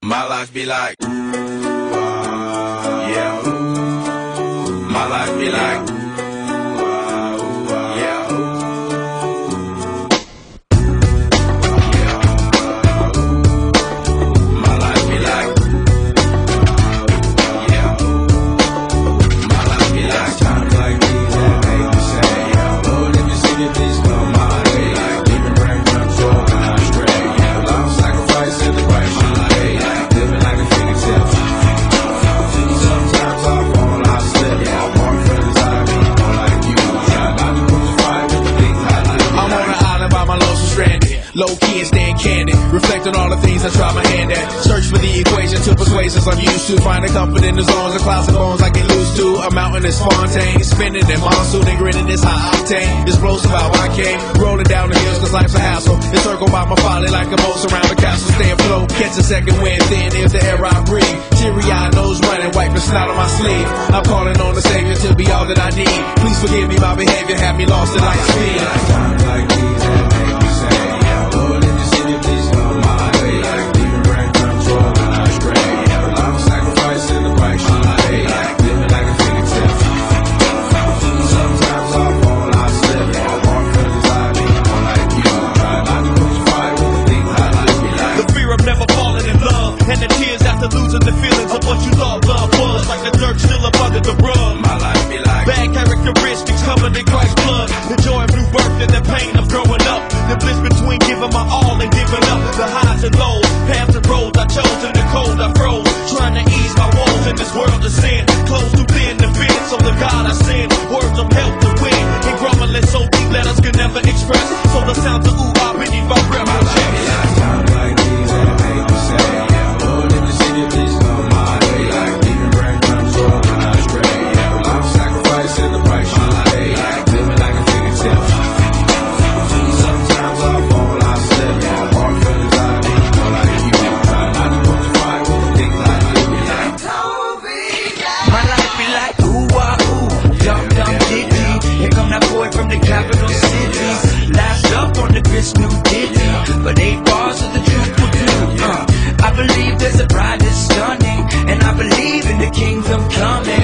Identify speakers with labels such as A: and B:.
A: My life be like, yeah. My life be like, yeah. My life be like, yeah. My life be like times like these that make me say, yeah. Lord, if you see it, please come my way. Like demon brain control when I stray. Yeah, long sacrifice in the price you pay. Like living like a fingertip. Sometimes I fall, I slip. Yeah, I walk for the time, more like you. Try not to crucify with the things I do. I'm on an island by my lonesome stranded. Low key and staying candid. Reflect on all the things I try my hand at. Search for the equation to persuasions I'm used to. Find a comfort in the zones of clouds and bones I get loose to. A mountain is Fontaine. Spinning in monsoon and grinning is high octane. Explosive how I came. Rolling down the hills cause life's a hassle. Encircled by my folly like a moat around the castle. Stay afloat. Catch a second wind. Thin is the air I breathe. Teary-eyed nose running. Wipe the snot on my sleeve. I'm calling on the Savior to be all that I need. Please forgive me my behavior. Have me lost in light speed. Times like these that make me say, yeah, Lord, if you see me, please come my way. Like demon brain control when I stray. Yeah, long sacrifice in the price you pay. Like living like a fingertip. Sometimes I fall, I slip. Yeah, I walk for the time, more like you. Try not to crucify with the things I like.
B: The fear of never falling in love, and the tears after losing the feelings of what you thought love was. Like the dirt still up under the rug.
A: My life be like
B: bad characteristics covered in Christ's blood. The joy of new birth and the pain of growing up. The bliss between giving my all and giving up. The highs and lows, paths and roads I chose in the cold I froze. Trying to ease my woes in this world of sin. Close too thin to fit, so the God I send. Words of help to win. And grumbling so deep letters can never express. So the sounds of ooh ah beneath my breath will chest.
A: times like these that make me say, yeah, Lord, if you see me, please come my way. Like demon brain control when I stray. Yeah, long sacrifice in the price you pay. Like living like a fingertip. Sometimes I fall, I slip. Yeah, I walk for the time, more like you. Try not to crucify with the things I do. Like
C: My life be like ooh ah ooh, dum dum diddy. Here come that boy from the capital city. Last up on the Chris New Diddy, but 8 bars of the truth will do. I believe there's a bride that's stunning, and I believe in the kingdom coming.